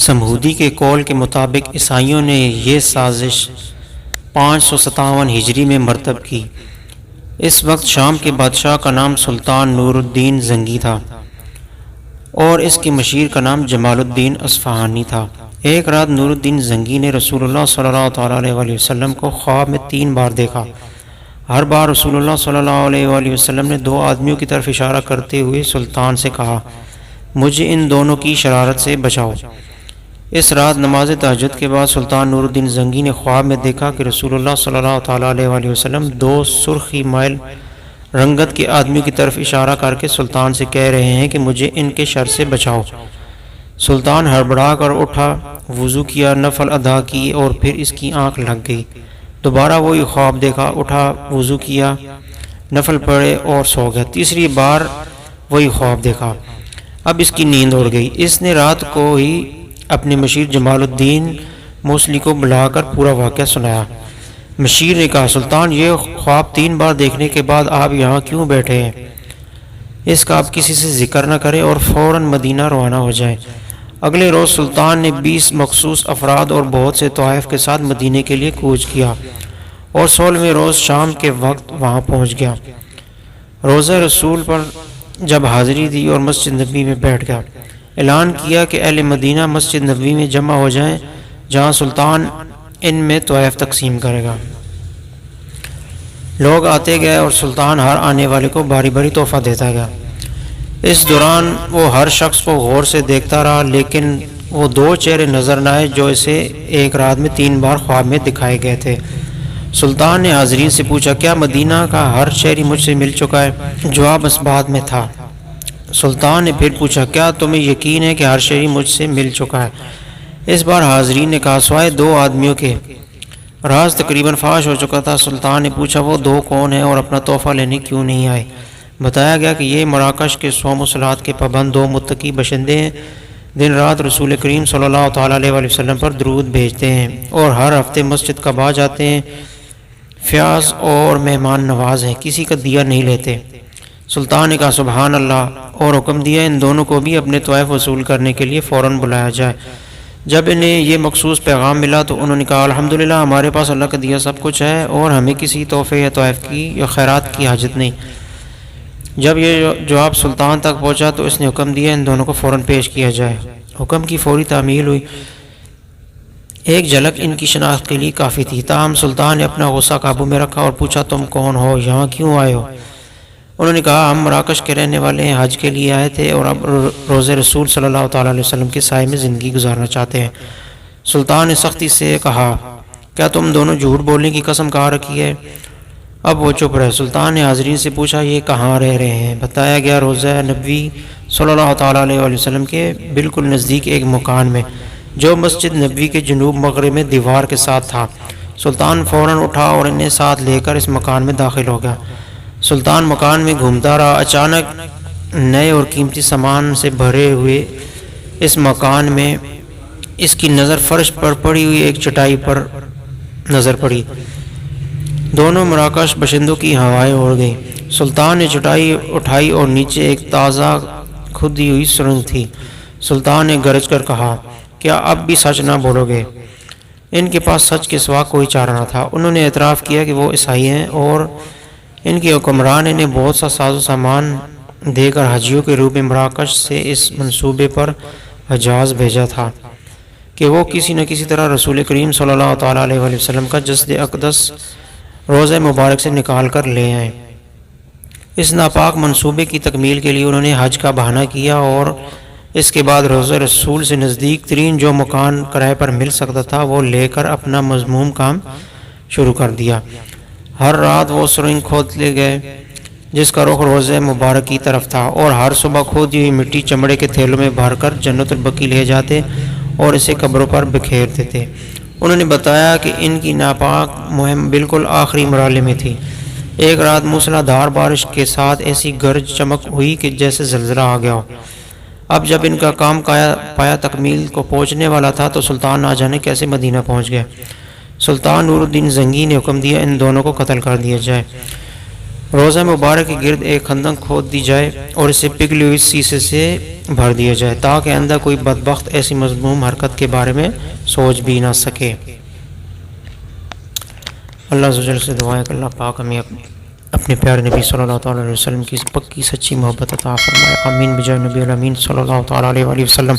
سمہودی کے قول کے مطابق عیسائیوں نے یہ سازش 557 ہجری میں مرتب کی۔ اس وقت شام کے بادشاہ کا نام سلطان نور الدین زنگی تھا اور اس کے مشیر کا نام جمال الدین اصفہانی تھا۔ ایک رات نور الدین زنگی نے رسول اللہ صلی اللہ تعالیٰ علیہ وآلہ وسلم کو خواب میں 3 بار دیکھا۔ ہر بار رسول اللہ صلی اللہ علیہ وآلہ وسلم نے 2 آدمیوں کی طرف اشارہ کرتے ہوئے سلطان سے کہا، مجھے ان دونوں کی شرارت سے بچاؤ۔ اس رات نماز تہجد کے بعد سلطان نور الدین زنگی نے خواب میں دیکھا کہ رسول اللہ صلی اللہ تعالیٰ علیہ وآلہ وسلم 2 سرخی مائل رنگت کے آدمیوں کی طرف اشارہ کر کے سلطان سے کہہ رہے ہیں کہ مجھے ان کے شر سے بچاؤ۔ سلطان ہڑبڑا کر اٹھا، وضو کیا، نفل ادا کی اور پھر اس کی آنکھ لگ گئی۔ دوبارہ وہی خواب دیکھا، اٹھا، وضو کیا، نفل پڑھے اور سو گیا۔ تیسری بار وہی خواب دیکھا، اب اس کی نیند اڑ گئی۔ اس نے رات کو ہی اپنے مشیر جمال الدین موصلی کو بلا کر پورا واقعہ سنایا۔ مشیر نے کہا، سلطان، یہ خواب 3 بار دیکھنے کے بعد آپ یہاں کیوں بیٹھے ہیں؟ اس کا آپ کسی سے ذکر نہ کریں اور فوراً مدینہ روانہ ہو جائیں۔ اگلے روز سلطان نے 20 مخصوص افراد اور بہت سے طوائف کے ساتھ مدینے کے لیے کوچ کیا اور 16ویں روز شام کے وقت وہاں پہنچ گیا۔ روزہ رسول پر جب حاضری دی اور مسجد نبوی میں بیٹھ گیا، اعلان کیا کہ اہل مدینہ مسجد نبوی میں جمع ہو جائیں، جہاں سلطان ان میں طوائف تقسیم کرے گا۔ لوگ آتے گئے اور سلطان ہر آنے والے کو باری باری تحفہ دیتا گیا۔ اس دوران وہ ہر شخص کو غور سے دیکھتا رہا، لیکن وہ 2 چہرے نظر نہ آئے جو اسے ایک رات میں 3 بار خواب میں دکھائے گئے تھے۔ سلطان نے حاضرین سے پوچھا، کیا مدینہ کا ہر شہری مجھ سے مل چکا ہے؟ جواب اس بات میں تھا۔ سلطان نے پھر پوچھا، کیا تمہیں یقین ہے کہ ہر شہری مجھ سے مل چکا ہے؟ اس بار حاضرین نے کہا، سوائے 2 آدمیوں کے۔ راز تقریباً فاش ہو چکا تھا۔ سلطان نے پوچھا، وہ 2 کون ہیں اور اپنا تحفہ لینے کیوں نہیں آئے؟ بتایا گیا کہ یہ مراکش کے صوم و صلات کے پابند 2 متقی باشندے ہیں، دن رات رسول کریم صلی اللہ تعالیٰ علیہ وآلہ وسلم پر درود بھیجتے ہیں اور ہر ہفتے مسجد قباء جاتے ہیں، فیاض اور مہمان نواز ہیں، کسی کا دیا نہیں لیتے۔ سلطان نے کہا، سبحان اللہ، اور حکم دیا ان دونوں کو بھی اپنے طوائف وصول کرنے کے لیے فوراً بلایا جائے۔ جب انہیں یہ مخصوص پیغام ملا تو انہوں نے کہا، الحمدللہ، ہمارے پاس اللہ کا دیا سب کچھ ہے اور ہمیں کسی تحفے یا طوائف کی یا خیرات کی حاجت نہیں۔ جب یہ جواب سلطان تک پہنچا تو اس نے حکم دیا ان دونوں کو فوراً پیش کیا جائے۔ حکم کی فوری تعمیل ہوئی۔ ایک جھلک ان کی شناخت کے لیے کافی تھی، تاہم سلطان نے اپنا غصہ قابو میں رکھا اور پوچھا، تم کون ہو؟ یہاں کیوں آئے ہو؟ انہوں نے کہا، ہم مراکش کے رہنے والے ہیں، حج کے لیے آئے تھے اور اب روز رسول صلی اللہ تعالیٰ علیہ وسلم کے سائے میں زندگی گزارنا چاہتے ہیں۔ سلطان نے سختی سے کہا، کیا تم دونوں جھوٹ بولنے کی قسم کھا رکھی ہے؟ اب وہ چپ رہے۔ سلطان نے حاضرین سے پوچھا، یہ کہاں رہ رہے ہیں؟ بتایا گیا، روضہ نبوی صلی اللہ تعالیٰ علیہ وآلہ وسلم کے بالکل نزدیک ایک مکان میں، جو مسجد نبوی کے جنوب مغرب میں دیوار کے ساتھ تھا۔ سلطان فوراً اٹھا اور انہیں ساتھ لے کر اس مکان میں داخل ہو گیا۔ سلطان مکان میں گھومتا رہا۔ اچانک نئے اور قیمتی سامان سے بھرے ہوئے اس مکان میں اس کی نظر فرش پر پڑی ہوئی ایک چٹائی پر نظر پڑی۔ دونوں مراکش باشندوں کی ہوائیں اڑ گئیں۔ سلطان نے چٹائی اٹھائی اور نیچے ایک تازہ کھودی ہوئی سرنگ تھی۔ سلطان نے گرج کر کہا، کیا اب بھی سچ نہ بولو گے؟ ان کے پاس سچ کے سوا کوئی چارہ نہ تھا۔ انہوں نے اعتراف کیا کہ وہ عیسائی ہیں اور ان کے حکمران انہیں بہت سا ساز و سامان دے کر حاجیوں کے روپ میں مراکش سے اس منصوبے پر حجاز بھیجا تھا کہ وہ کسی نہ کسی طرح رسول کریم صلی اللہ تعالیٰ علیہ وآلہ وسلم کا جسد اقدس روضہ مبارک سے نکال کر لے آئیں۔ اس ناپاک منصوبے کی تکمیل کے لیے انہوں نے حج کا بہانہ کیا اور اس کے بعد روضہ رسول سے نزدیک ترین جو مکان کرائے پر مل سکتا تھا وہ لے کر اپنا مذموم کام شروع کر دیا۔ ہر رات وہ سرنگ کھودتے گئے جس کا رخ روضہ مبارک کی طرف تھا، اور ہر صبح کھودی ہوئی مٹی چمڑے کے تھیلوں میں بھر کر جنت البقیع لے جاتے اور اسے قبروں پر بکھیر دیتے۔ انہوں نے بتایا کہ ان کی ناپاک مہم بالکل آخری مرحلے میں تھی۔ ایک رات موسلا دھار بارش کے ساتھ ایسی گرج چمک ہوئی کہ جیسے زلزلہ آ گیا ہو۔ اب جب ان کا کام پایا تکمیل کو پہنچنے والا تھا تو سلطان نہ جانے کیسے مدینہ پہنچ گیا۔ سلطان نور الدین زنگی نے حکم دیا ان دونوں کو قتل کر دیا جائے۔ روزہ مبارک کے گرد ایک خندق کھود دی جائے اور اسے پگھلی ہوئی شیشے سے بھر دیا جائے تاکہ آئندہ کوئی بدبخت ایسی مذموم حرکت کے بارے میں سوچ بھی نہ سکے۔ اللہ عز و جل سے دعا ہے کہ اللہ پاک ہمیں اپنے پیارے نبی صلی اللہ تعالیٰ علیہ وسلم کی پکی سچی محبت عطا فرمائے۔ آمین بجائے نبی الامین صلی اللہ تعالیٰ علیہ وسلم۔